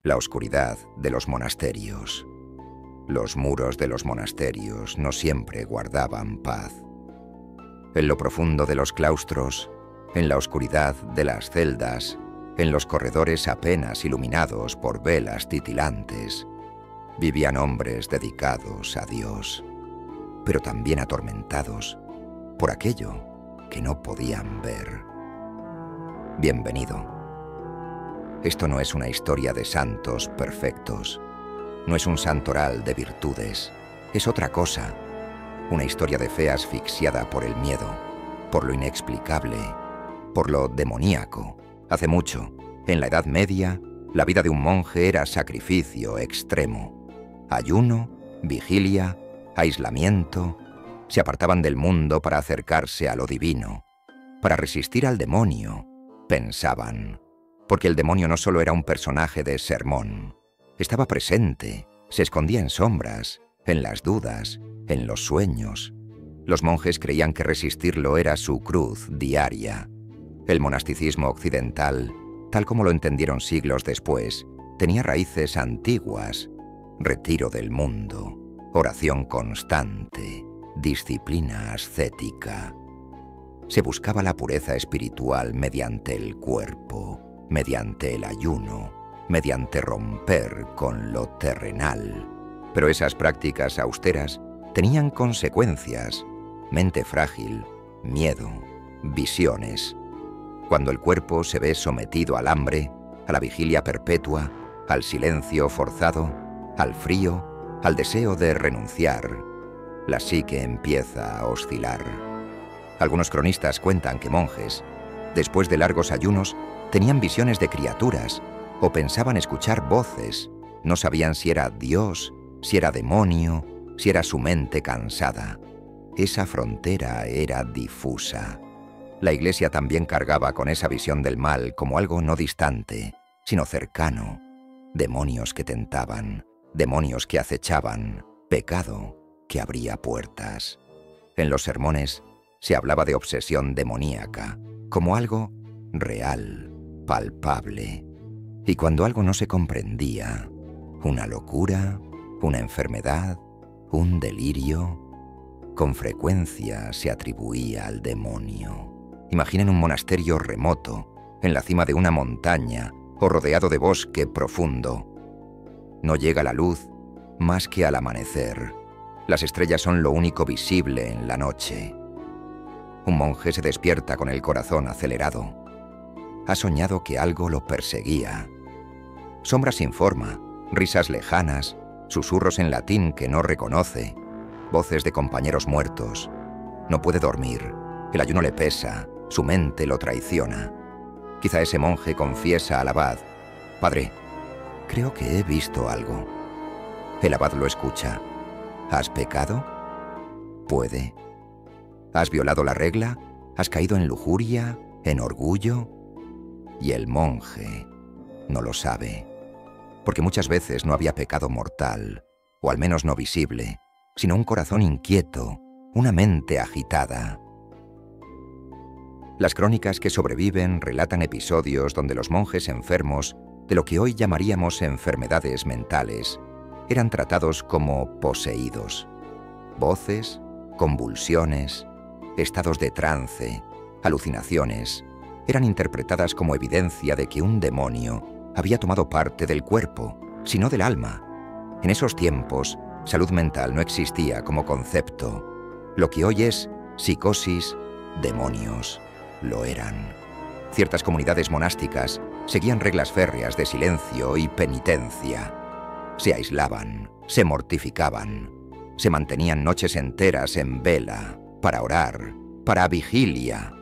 La oscuridad de los monasterios. Los muros de los monasterios no siempre guardaban paz. En lo profundo de los claustros, en la oscuridad de las celdas, en los corredores apenas iluminados por velas titilantes, vivían hombres dedicados a Dios, pero también atormentados por aquello que no podían ver. Bienvenido. Esto no es una historia de santos perfectos, no es un santoral de virtudes, es otra cosa, una historia de fe asfixiada por el miedo, por lo inexplicable, por lo demoníaco. Hace mucho, en la Edad Media, la vida de un monje era sacrificio extremo. Ayuno, vigilia, aislamiento, se apartaban del mundo para acercarse a lo divino, para resistir al demonio, pensaban, porque el demonio no solo era un personaje de sermón, estaba presente, se escondía en sombras, en las dudas, en los sueños. Los monjes creían que resistirlo era su cruz diaria. El monasticismo occidental, tal como lo entendieron siglos después, tenía raíces antiguas: retiro del mundo, oración constante, disciplina ascética. Se buscaba la pureza espiritual mediante el cuerpo, mediante el ayuno, mediante romper con lo terrenal. Pero esas prácticas austeras tenían consecuencias: mente frágil, miedo, visiones. Cuando el cuerpo se ve sometido al hambre, a la vigilia perpetua, al silencio forzado, al frío, al deseo de renunciar, la psique empieza a oscilar. Algunos cronistas cuentan que monjes, después de largos ayunos, tenían visiones de criaturas o pensaban escuchar voces. No sabían si era Dios, si era demonio, si era su mente cansada. Esa frontera era difusa. La Iglesia también cargaba con esa visión del mal como algo no distante, sino cercano. Demonios que tentaban, demonios que acechaban, pecado que abría puertas. En los sermones se hablaba de obsesión demoníaca, como algo real, palpable. Y cuando algo no se comprendía, una locura, una enfermedad, un delirio, con frecuencia se atribuía al demonio. Imaginen un monasterio remoto, en la cima de una montaña o rodeado de bosque profundo. No llega la luz más que al amanecer. Las estrellas son lo único visible en la noche. Un monje se despierta con el corazón acelerado. Ha soñado que algo lo perseguía. Sombras sin forma, risas lejanas, susurros en latín que no reconoce, voces de compañeros muertos. No puede dormir, el ayuno le pesa, su mente lo traiciona. Quizá ese monje confiesa al abad: «Padre, creo que he visto algo». El abad lo escucha. ¿Has pecado? Puede. ¿Has violado la regla? ¿Has caído en lujuria, en orgullo? Y el monje no lo sabe, porque muchas veces no había pecado mortal, o al menos no visible, sino un corazón inquieto, una mente agitada. Las crónicas que sobreviven relatan episodios donde los monjes enfermos de lo que hoy llamaríamos enfermedades mentales eran tratados como poseídos. Voces, convulsiones, estados de trance, alucinaciones, eran interpretadas como evidencia de que un demonio había tomado parte del cuerpo, sino del alma. En esos tiempos, salud mental no existía como concepto. Lo que hoy es psicosis, demonios lo eran. Ciertas comunidades monásticas seguían reglas férreas de silencio y penitencia. Se aislaban, se mortificaban, se mantenían noches enteras en vela, para orar, para vigilia.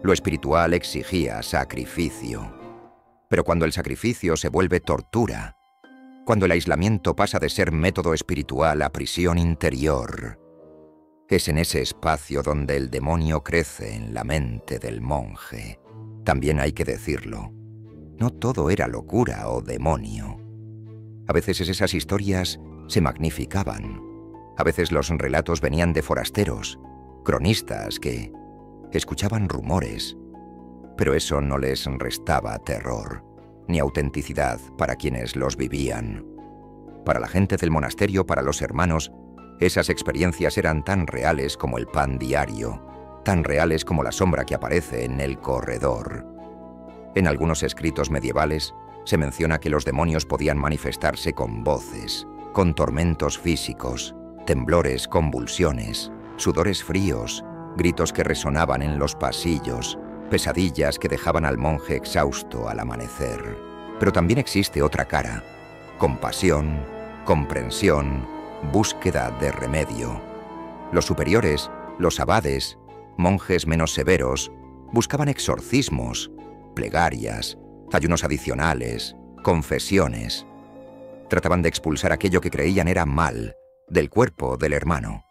Lo espiritual exigía sacrificio. Pero cuando el sacrificio se vuelve tortura, cuando el aislamiento pasa de ser método espiritual a prisión interior, es en ese espacio donde el demonio crece en la mente del monje. También hay que decirlo, no todo era locura o demonio. A veces esas historias se magnificaban. A veces los relatos venían de forasteros, cronistas que escuchaban rumores, pero eso no les restaba terror. ni autenticidad para quienes los vivían. Para la gente del monasterio, para los hermanos, esas experiencias eran tan reales como el pan diario, tan reales como la sombra que aparece en el corredor. En algunos escritos medievales se menciona que los demonios podían manifestarse con voces, con tormentos físicos, temblores, convulsiones, sudores fríos, gritos que resonaban en los pasillos, pesadillas que dejaban al monje exhausto al amanecer. Pero también existe otra cara: compasión, comprensión, búsqueda de remedio. Los superiores, los abades, monjes menos severos, buscaban exorcismos, plegarias, ayunos adicionales, confesiones. Trataban de expulsar aquello que creían era mal del cuerpo del hermano.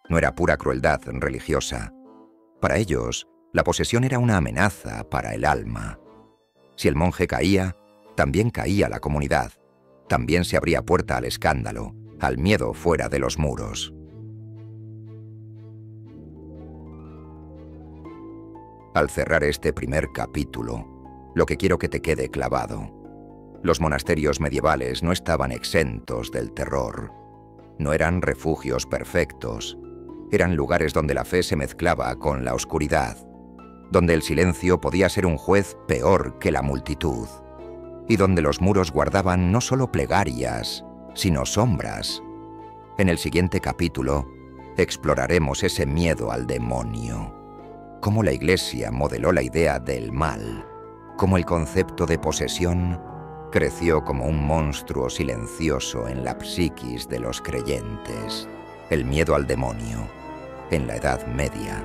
No era pura crueldad religiosa. Para ellos, la posesión era una amenaza para el alma. Si el monje caía, también caía la comunidad. También se abría puerta al escándalo, al miedo fuera de los muros. Al cerrar este primer capítulo, lo que quiero que te quede clavado: los monasterios medievales no estaban exentos del terror. No eran refugios perfectos. Eran lugares donde la fe se mezclaba con la oscuridad, donde el silencio podía ser un juez peor que la multitud, y donde los muros guardaban no solo plegarias, sino sombras. En el siguiente capítulo exploraremos ese miedo al demonio, cómo la Iglesia modeló la idea del mal, cómo el concepto de posesión creció como un monstruo silencioso en la psiquis de los creyentes. El miedo al demonio en la Edad Media.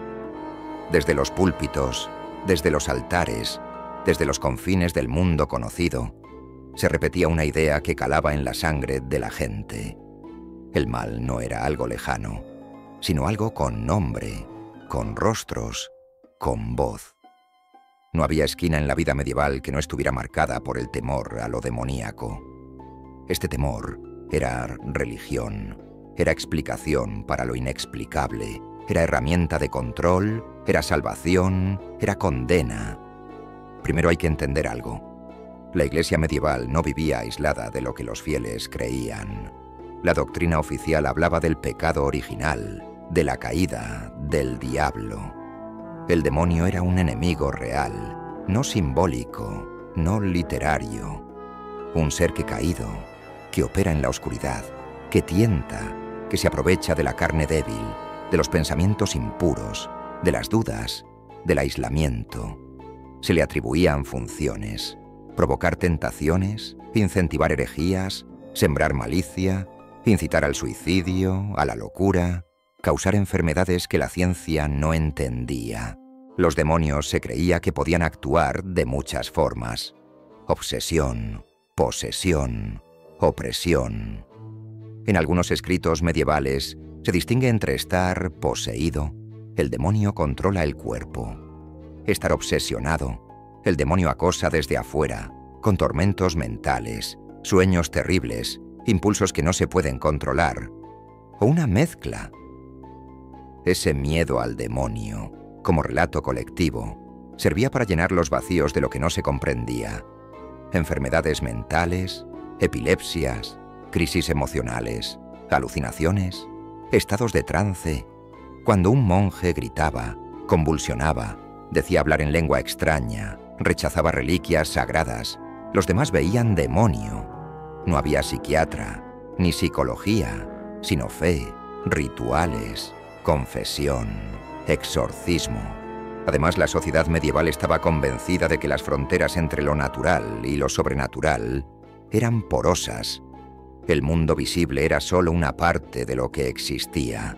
Desde los púlpitos, desde los altares, desde los confines del mundo conocido, se repetía una idea que calaba en la sangre de la gente. El mal no era algo lejano, sino algo con nombre, con rostros, con voz. No había esquina en la vida medieval que no estuviera marcada por el temor a lo demoníaco. Este temor era religión, era explicación para lo inexplicable, era herramienta de control, era salvación, era condena. Primero hay que entender algo. La Iglesia medieval no vivía aislada de lo que los fieles creían. La doctrina oficial hablaba del pecado original, de la caída, del diablo. El demonio era un enemigo real, no simbólico, no literario. Un ser que caído, que opera en la oscuridad, que tienta, que se aprovecha de la carne débil, de los pensamientos impuros, de las dudas, del aislamiento. Se le atribuían funciones: provocar tentaciones, incentivar herejías, sembrar malicia, incitar al suicidio, a la locura, causar enfermedades que la ciencia no entendía. Los demonios se creía que podían actuar de muchas formas: obsesión, posesión, opresión. En algunos escritos medievales se distingue entre estar poseído, el demonio controla el cuerpo; estar obsesionado, el demonio acosa desde afuera, con tormentos mentales, sueños terribles, impulsos que no se pueden controlar, o una mezcla. Ese miedo al demonio, como relato colectivo, servía para llenar los vacíos de lo que no se comprendía: enfermedades mentales, epilepsias, crisis emocionales, alucinaciones, estados de trance. Cuando un monje gritaba, convulsionaba, decía hablar en lengua extraña, rechazaba reliquias sagradas, los demás veían demonio. No había psiquiatra, ni psicología, sino fe, rituales, confesión, exorcismo. Además, la sociedad medieval estaba convencida de que las fronteras entre lo natural y lo sobrenatural eran porosas. El mundo visible era solo una parte de lo que existía.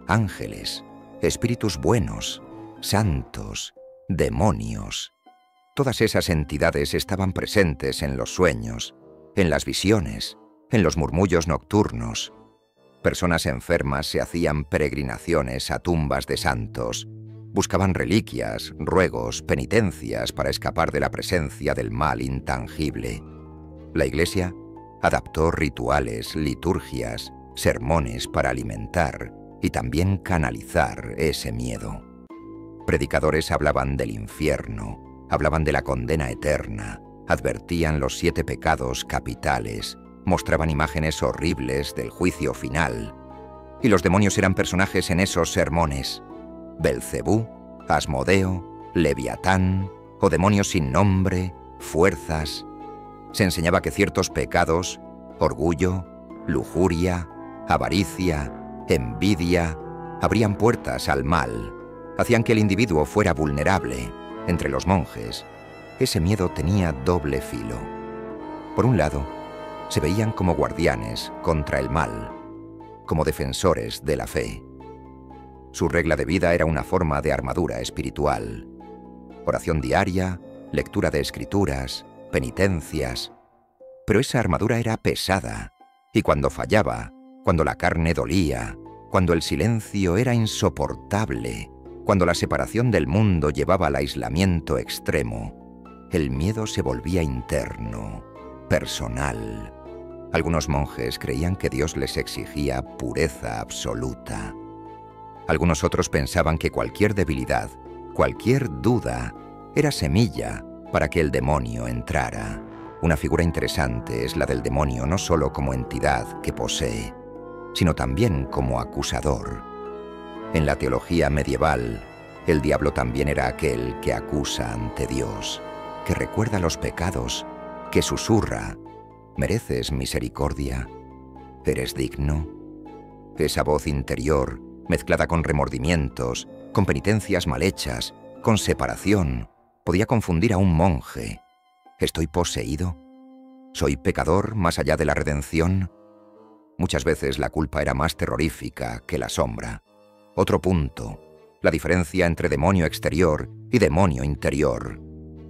Ángeles, espíritus buenos, santos, demonios. Todas esas entidades estaban presentes en los sueños, en las visiones, en los murmullos nocturnos. Personas enfermas se hacían peregrinaciones a tumbas de santos, buscaban reliquias, ruegos, penitencias para escapar de la presencia del mal intangible. La Iglesia adaptó rituales, liturgias, sermones para alimentar y también canalizar ese miedo. Predicadores hablaban del infierno, hablaban de la condena eterna, Advertían los 7 pecados capitales, mostraban imágenes horribles del juicio final, y los demonios eran personajes en esos sermones. Belcebú, Asmodeo, Leviatán, o demonios sin nombre, fuerzas. Se enseñaba que ciertos pecados, orgullo, lujuria, avaricia, envidia, abrían puertas al mal, hacían que el individuo fuera vulnerable. Entre los monjes, ese miedo tenía doble filo. Por un lado, se veían como guardianes contra el mal, como defensores de la fe. Su regla de vida era una forma de armadura espiritual. Oración diaria, lectura de escrituras, penitencias. Pero esa armadura era pesada, y cuando fallaba, cuando la carne dolía, cuando el silencio era insoportable, cuando la separación del mundo llevaba al aislamiento extremo, el miedo se volvía interno, personal. Algunos monjes creían que Dios les exigía pureza absoluta. Algunos otros pensaban que cualquier debilidad, cualquier duda, era semilla para que el demonio entrara. Una figura interesante es la del demonio no solo como entidad que posee, sino también como acusador. En la teología medieval, el diablo también era aquel que acusa ante Dios, que recuerda los pecados, que susurra: ¿mereces misericordia? ¿Eres digno? Esa voz interior, mezclada con remordimientos, con penitencias mal hechas, con separación, podía confundir a un monje. ¿Estoy poseído? ¿Soy pecador más allá de la redención? Muchas veces la culpa era más terrorífica que la sombra. Otro punto, la diferencia entre demonio exterior y demonio interior.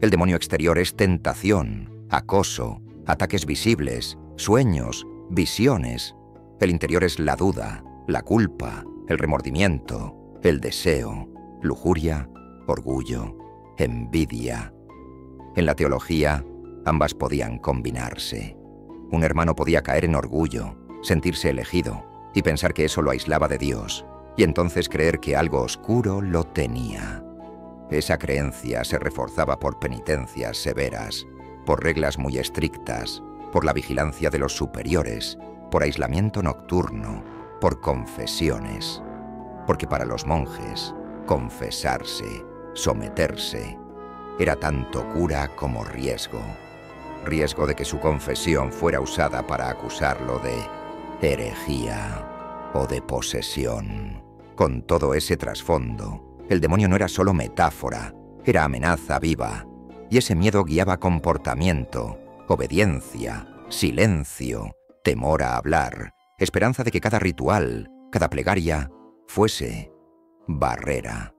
El demonio exterior es tentación, acoso, ataques visibles, sueños, visiones. El interior es la duda, la culpa, el remordimiento, el deseo, lujuria, orgullo, envidia. En la teología, ambas podían combinarse. Un hermano podía caer en orgullo, sentirse elegido y pensar que eso lo aislaba de Dios, y entonces creer que algo oscuro lo tenía. Esa creencia se reforzaba por penitencias severas, por reglas muy estrictas, por la vigilancia de los superiores, por aislamiento nocturno, por confesiones. Porque para los monjes, confesarse, someterse, era tanto cura como riesgo. Riesgo de que su confesión fuera usada para acusarlo de herejía o de posesión. Con todo ese trasfondo, el demonio no era solo metáfora, era amenaza viva, y ese miedo guiaba comportamiento, obediencia, silencio, temor a hablar, esperanza de que cada ritual, cada plegaria, fuese barrera.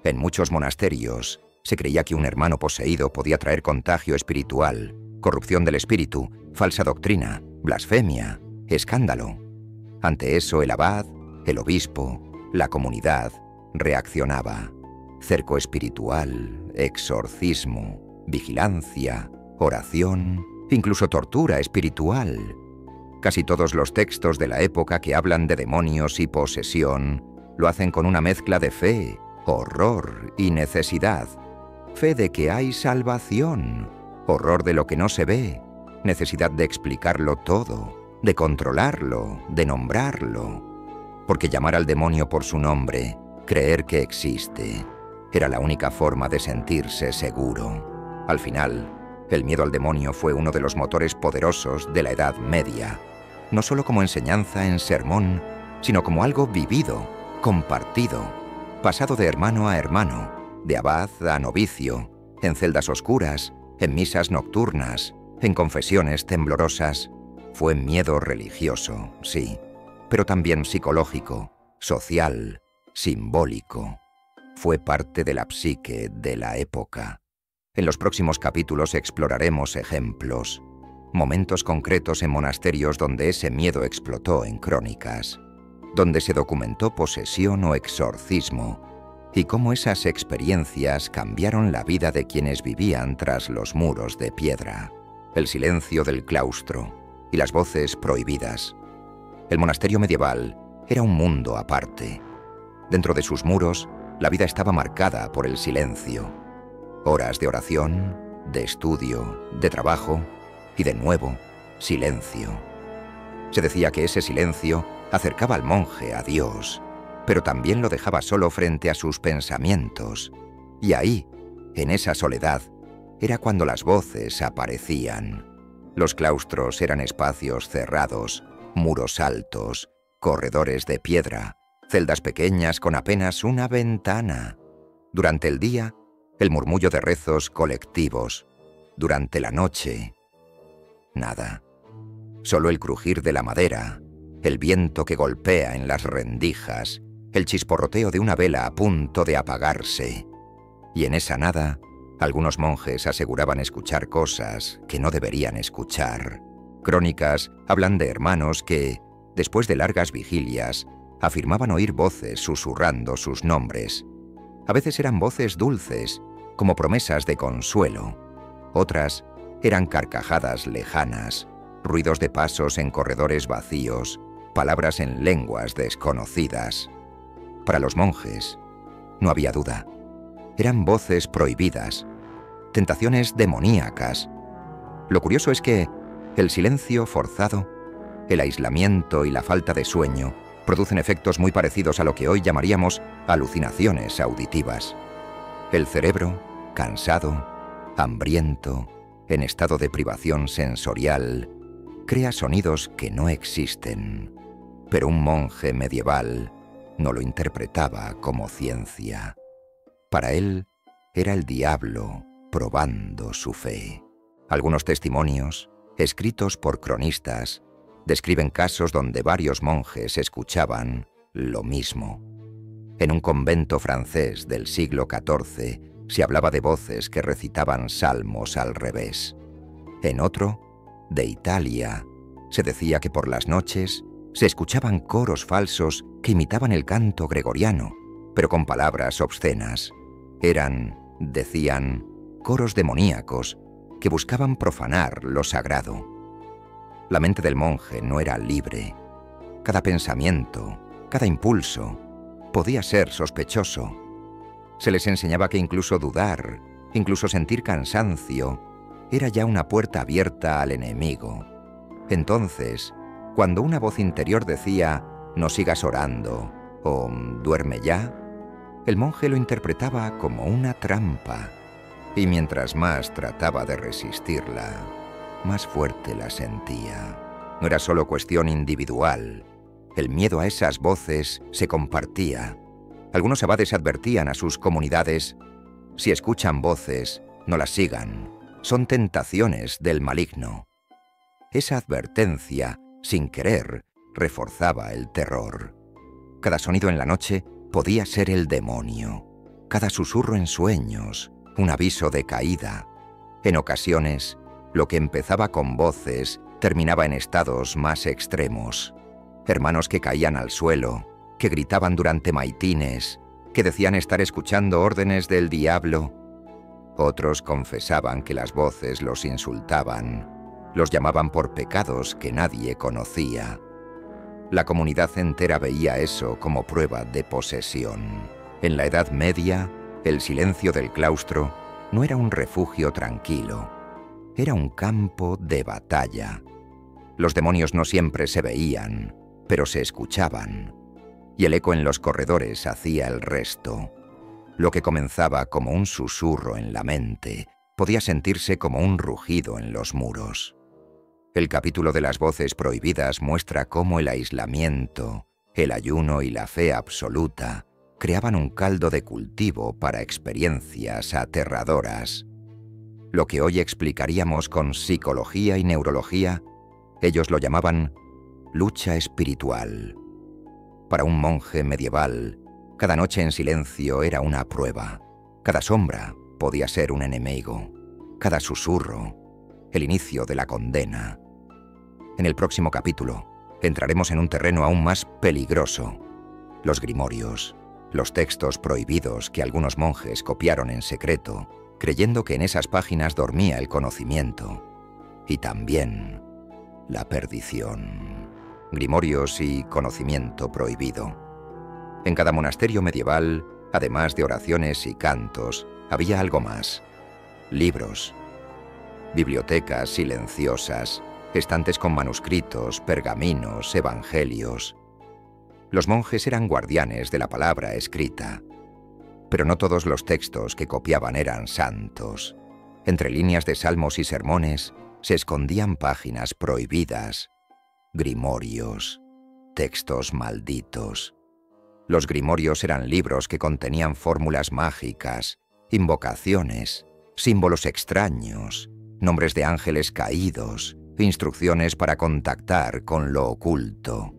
En muchos monasterios se creía que un hermano poseído podía traer contagio espiritual, corrupción del espíritu, falsa doctrina, blasfemia, escándalo. Ante eso el abad, el obispo, la comunidad reaccionaba. Cerco espiritual, exorcismo, vigilancia, oración, incluso tortura espiritual. Casi todos los textos de la época que hablan de demonios y posesión lo hacen con una mezcla de fe, horror y necesidad. Fe de que hay salvación, horror de lo que no se ve, necesidad de explicarlo todo, de controlarlo, de nombrarlo. Porque llamar al demonio por su nombre, creer que existe, era la única forma de sentirse seguro. Al final, el miedo al demonio fue uno de los motores poderosos de la Edad Media, no solo como enseñanza en sermón, sino como algo vivido, compartido, pasado de hermano a hermano, de abad a novicio, en celdas oscuras, en misas nocturnas, en confesiones temblorosas. Fue miedo religioso, sí, pero también psicológico, social, simbólico. Fue parte de la psique de la época. En los próximos capítulos exploraremos ejemplos, momentos concretos en monasterios donde ese miedo explotó en crónicas, donde se documentó posesión o exorcismo, y cómo esas experiencias cambiaron la vida de quienes vivían tras los muros de piedra, el silencio del claustro y las voces prohibidas. El monasterio medieval era un mundo aparte. Dentro de sus muros, la vida estaba marcada por el silencio. Horas de oración, de estudio, de trabajo y de nuevo, silencio. Se decía que ese silencio acercaba al monje a Dios, pero también lo dejaba solo frente a sus pensamientos. Y ahí, en esa soledad, era cuando las voces aparecían. Los claustros eran espacios cerrados, muros altos, corredores de piedra, celdas pequeñas con apenas una ventana. Durante el día, el murmullo de rezos colectivos. Durante la noche, nada. Solo el crujir de la madera, el viento que golpea en las rendijas, el chisporroteo de una vela a punto de apagarse. Y en esa nada, algunos monjes aseguraban escuchar cosas que no deberían escuchar. Crónicas hablan de hermanos que, después de largas vigilias, afirmaban oír voces susurrando sus nombres. A veces eran voces dulces, como promesas de consuelo. Otras eran carcajadas lejanas, ruidos de pasos en corredores vacíos, palabras en lenguas desconocidas. Para los monjes, no había duda. Eran voces prohibidas, tentaciones demoníacas. Lo curioso es que el silencio forzado, el aislamiento y la falta de sueño producen efectos muy parecidos a lo que hoy llamaríamos alucinaciones auditivas. El cerebro, cansado, hambriento, en estado de privación sensorial, crea sonidos que no existen. Pero un monje medieval no lo interpretaba como ciencia. Para él era el diablo probando su fe. Algunos testimonios, escritos por cronistas, describen casos donde varios monjes escuchaban lo mismo. En un convento francés del siglo XIV se hablaba de voces que recitaban salmos al revés. En otro, de Italia, se decía que por las noches se escuchaban coros falsos que imitaban el canto gregoriano, pero con palabras obscenas. Eran, decían, coros demoníacos que buscaban profanar lo sagrado. La mente del monje no era libre. Cada pensamiento, cada impulso, podía ser sospechoso. Se les enseñaba que incluso dudar, incluso sentir cansancio, era ya una puerta abierta al enemigo. Entonces, cuando una voz interior decía «no sigas orando» o «duerme ya», el monje lo interpretaba como una trampa, y mientras más trataba de resistirla, más fuerte la sentía. No era solo cuestión individual. El miedo a esas voces se compartía. Algunos abades advertían a sus comunidades: si escuchan voces, no las sigan. Son tentaciones del maligno. Esa advertencia, sin querer, reforzaba el terror. Cada sonido en la noche podía ser el demonio. Cada susurro en sueños, un aviso de caída. En ocasiones, lo que empezaba con voces terminaba en estados más extremos. Hermanos que caían al suelo, que gritaban durante maitines, que decían estar escuchando órdenes del diablo. Otros confesaban que las voces los insultaban, los llamaban por pecados que nadie conocía. La comunidad entera veía eso como prueba de posesión. En la Edad Media, el silencio del claustro no era un refugio tranquilo, era un campo de batalla. Los demonios no siempre se veían, pero se escuchaban, y el eco en los corredores hacía el resto. Lo que comenzaba como un susurro en la mente podía sentirse como un rugido en los muros. El capítulo de las voces prohibidas muestra cómo el aislamiento, el ayuno y la fe absoluta creaban un caldo de cultivo para experiencias aterradoras. Lo que hoy explicaríamos con psicología y neurología, ellos lo llamaban lucha espiritual. Para un monje medieval, cada noche en silencio era una prueba. Cada sombra podía ser un enemigo. Cada susurro, el inicio de la condena. En el próximo capítulo, entraremos en un terreno aún más peligroso: los grimorios, los textos prohibidos que algunos monjes copiaron en secreto, creyendo que en esas páginas dormía el conocimiento. Y también la perdición. Grimorios y conocimiento prohibido. En cada monasterio medieval, además de oraciones y cantos, había algo más: libros, bibliotecas silenciosas, estantes con manuscritos, pergaminos, evangelios. Los monjes eran guardianes de la palabra escrita. Pero no todos los textos que copiaban eran santos. Entre líneas de salmos y sermones se escondían páginas prohibidas, grimorios, textos malditos. Los grimorios eran libros que contenían fórmulas mágicas, invocaciones, símbolos extraños, nombres de ángeles caídos, instrucciones para contactar con lo oculto.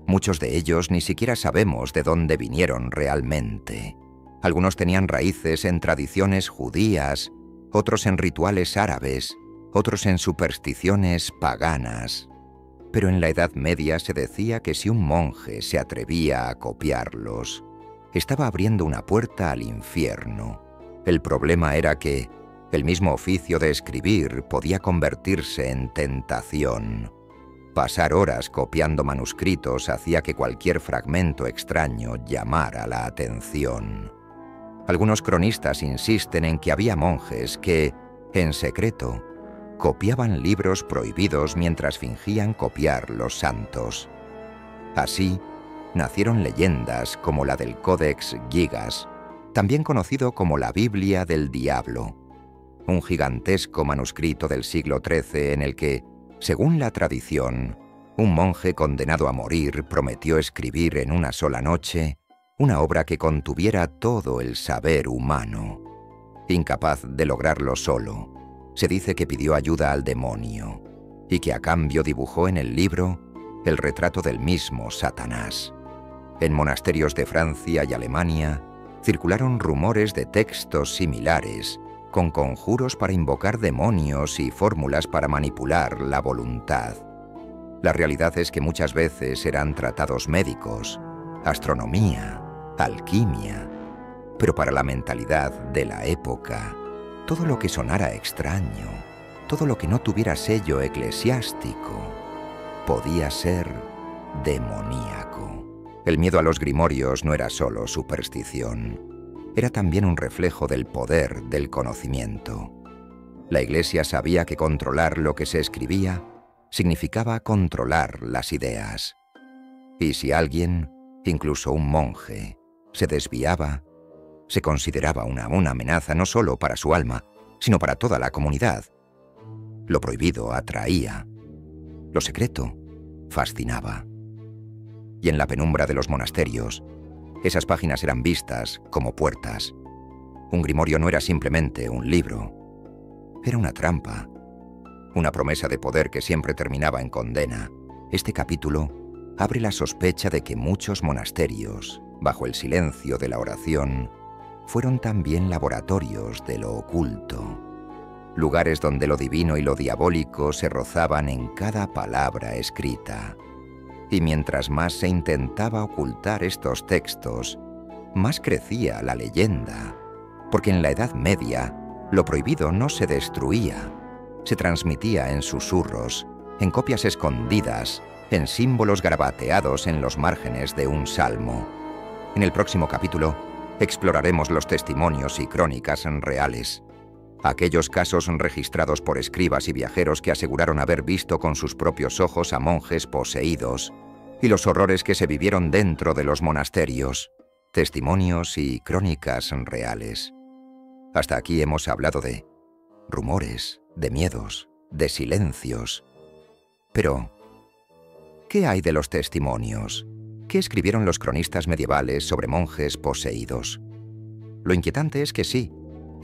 Muchos de ellos ni siquiera sabemos de dónde vinieron realmente. Algunos tenían raíces en tradiciones judías, otros en rituales árabes, otros en supersticiones paganas. Pero en la Edad Media se decía que si un monje se atrevía a copiarlos, estaba abriendo una puerta al infierno. El problema era que el mismo oficio de escribir podía convertirse en tentación. Pasar horas copiando manuscritos hacía que cualquier fragmento extraño llamara la atención. Algunos cronistas insisten en que había monjes que, en secreto, copiaban libros prohibidos mientras fingían copiar los santos. Así, nacieron leyendas como la del Codex Gigas, también conocido como la Biblia del Diablo, un gigantesco manuscrito del siglo XIII en el que, según la tradición, un monje condenado a morir prometió escribir en una sola noche una obra que contuviera todo el saber humano. Incapaz de lograrlo solo, se dice que pidió ayuda al demonio y que a cambio dibujó en el libro el retrato del mismo Satanás. En monasterios de Francia y Alemania circularon rumores de textos similares, con conjuros para invocar demonios y fórmulas para manipular la voluntad. La realidad es que muchas veces eran tratados médicos, astronomía, alquimia, pero para la mentalidad de la época, todo lo que sonara extraño, todo lo que no tuviera sello eclesiástico, podía ser demoníaco. El miedo a los grimorios no era solo superstición, era también un reflejo del poder del conocimiento. La Iglesia sabía que controlar lo que se escribía significaba controlar las ideas. Y si alguien, incluso un monje, se desviaba, se consideraba una amenaza no solo para su alma, sino para toda la comunidad. Lo prohibido atraía, lo secreto fascinaba. Y en la penumbra de los monasterios, esas páginas eran vistas como puertas. Un grimorio no era simplemente un libro, era una trampa, una promesa de poder que siempre terminaba en condena. Este capítulo abre la sospecha de que muchos monasterios, bajo el silencio de la oración, fueron también laboratorios de lo oculto, lugares donde lo divino y lo diabólico se rozaban en cada palabra escrita. Y mientras más se intentaba ocultar estos textos, más crecía la leyenda, porque en la Edad Media lo prohibido no se destruía, se transmitía en susurros, en copias escondidas, en símbolos garabateados en los márgenes de un salmo. En el próximo capítulo exploraremos los testimonios y crónicas reales, aquellos casos registrados por escribas y viajeros que aseguraron haber visto con sus propios ojos a monjes poseídos, y los horrores que se vivieron dentro de los monasterios, testimonios y crónicas reales. Hasta aquí hemos hablado de rumores, de miedos, de silencios. Pero, ¿qué hay de los testimonios? ¿Qué escribieron los cronistas medievales sobre monjes poseídos? Lo inquietante es que sí,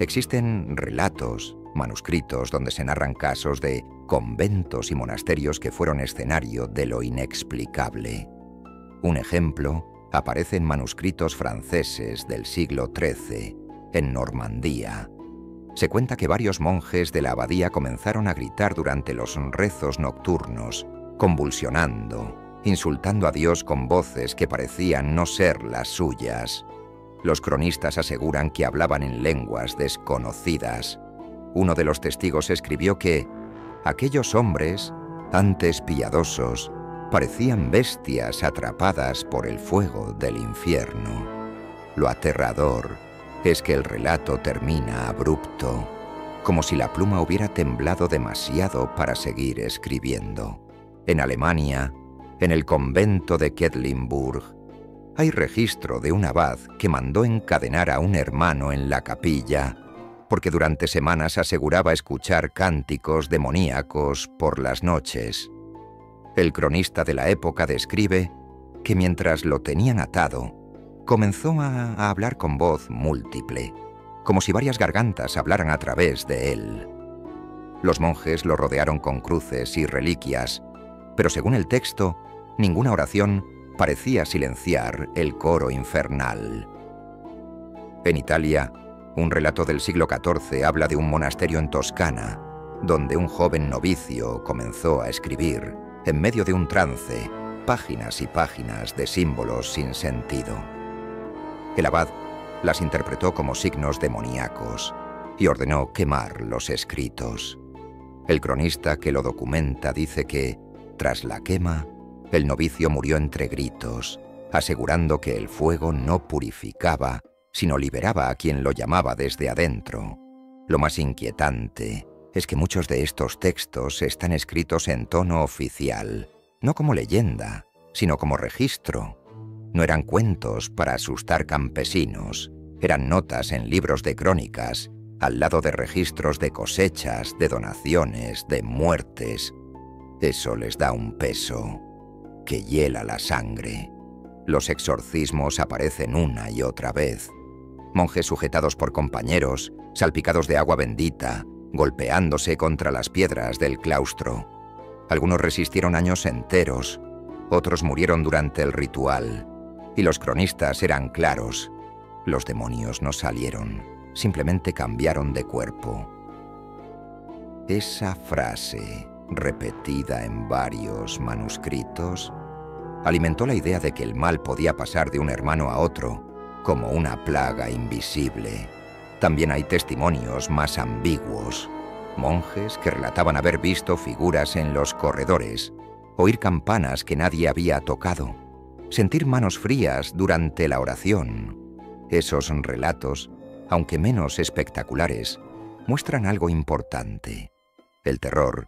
existen relatos, manuscritos donde se narran casos de conventos y monasterios que fueron escenario de lo inexplicable. Un ejemplo aparece en manuscritos franceses del siglo XIII, en Normandía. Se cuenta que varios monjes de la abadía comenzaron a gritar durante los rezos nocturnos, convulsionando, insultando a Dios con voces que parecían no ser las suyas. Los cronistas aseguran que hablaban en lenguas desconocidas. Uno de los testigos escribió que aquellos hombres, antes piadosos, parecían bestias atrapadas por el fuego del infierno. Lo aterrador es que el relato termina abrupto, como si la pluma hubiera temblado demasiado para seguir escribiendo. En Alemania, en el convento de Quedlinburg, hay registro de un abad que mandó encadenar a un hermano en la capilla porque durante semanas aseguraba escuchar cánticos demoníacos por las noches. El cronista de la época describe que mientras lo tenían atado, comenzó a hablar con voz múltiple, como si varias gargantas hablaran a través de él. Los monjes lo rodearon con cruces y reliquias, pero según el texto, ninguna oración parecía silenciar el coro infernal. En Italia, un relato del siglo XIV habla de un monasterio en Toscana, donde un joven novicio comenzó a escribir, en medio de un trance, páginas y páginas de símbolos sin sentido. El abad las interpretó como signos demoníacos y ordenó quemar los escritos. El cronista que lo documenta dice que, tras la quema, el novicio murió entre gritos, asegurando que el fuego no purificaba, sino liberaba a quien lo llamaba desde adentro. Lo más inquietante es que muchos de estos textos están escritos en tono oficial, no como leyenda, sino como registro. No eran cuentos para asustar campesinos, eran notas en libros de crónicas, al lado de registros de cosechas, de donaciones, de muertes. Eso les da un peso que hiela la sangre. Los exorcismos aparecen una y otra vez. Monjes sujetados por compañeros, salpicados de agua bendita, golpeándose contra las piedras del claustro. Algunos resistieron años enteros, otros murieron durante el ritual. Y los cronistas eran claros. Los demonios no salieron, simplemente cambiaron de cuerpo. Esa frase, repetida en varios manuscritos, alimentó la idea de que el mal podía pasar de un hermano a otro, como una plaga invisible. También hay testimonios más ambiguos. Monjes que relataban haber visto figuras en los corredores, oír campanas que nadie había tocado, sentir manos frías durante la oración. Esos relatos, aunque menos espectaculares, muestran algo importante. El terror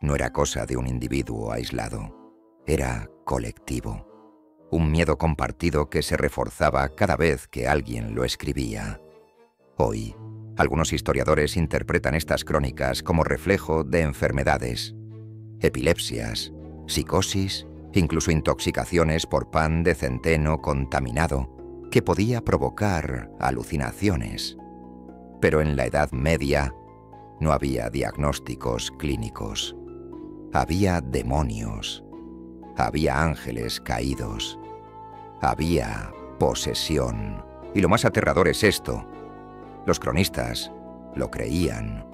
no era cosa de un individuo aislado, era colectivo. Un miedo compartido que se reforzaba cada vez que alguien lo escribía. Hoy, algunos historiadores interpretan estas crónicas como reflejo de enfermedades, epilepsias, psicosis, incluso intoxicaciones por pan de centeno contaminado, que podía provocar alucinaciones. Pero en la Edad Media no había diagnósticos clínicos. Había demonios, había ángeles caídos, había posesión. Y lo más aterrador es esto: los cronistas lo creían.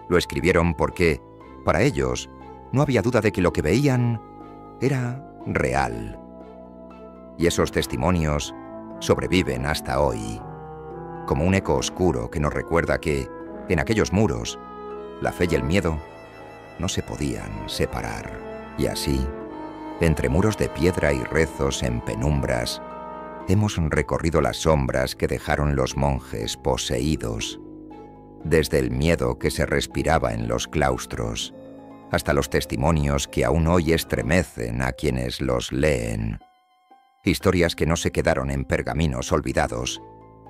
Lo escribieron porque, para ellos, no había duda de que lo que veían era real. Y esos testimonios sobreviven hasta hoy, como un eco oscuro que nos recuerda que, en aquellos muros, la fe y el miedo no se podían separar. Y así, entre muros de piedra y rezos en penumbras, hemos recorrido las sombras que dejaron los monjes poseídos, desde el miedo que se respiraba en los claustros, hasta los testimonios que aún hoy estremecen a quienes los leen. Historias que no se quedaron en pergaminos olvidados,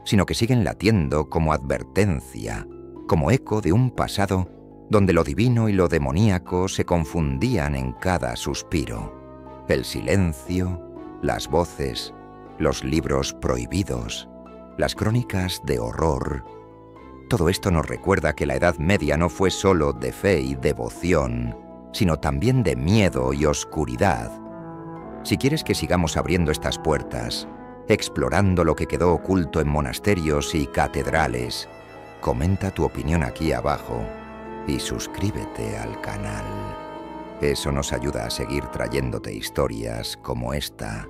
sino que siguen latiendo como advertencia, como eco de un pasado donde lo divino y lo demoníaco se confundían en cada suspiro. El silencio, las voces, los libros prohibidos, las crónicas de horror. Todo esto nos recuerda que la Edad Media no fue solo de fe y devoción, sino también de miedo y oscuridad. Si quieres que sigamos abriendo estas puertas, explorando lo que quedó oculto en monasterios y catedrales, comenta tu opinión aquí abajo y suscríbete al canal. Eso nos ayuda a seguir trayéndote historias como esta,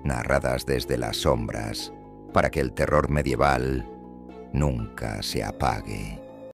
narradas desde las sombras, para que el terror medieval nunca se apague.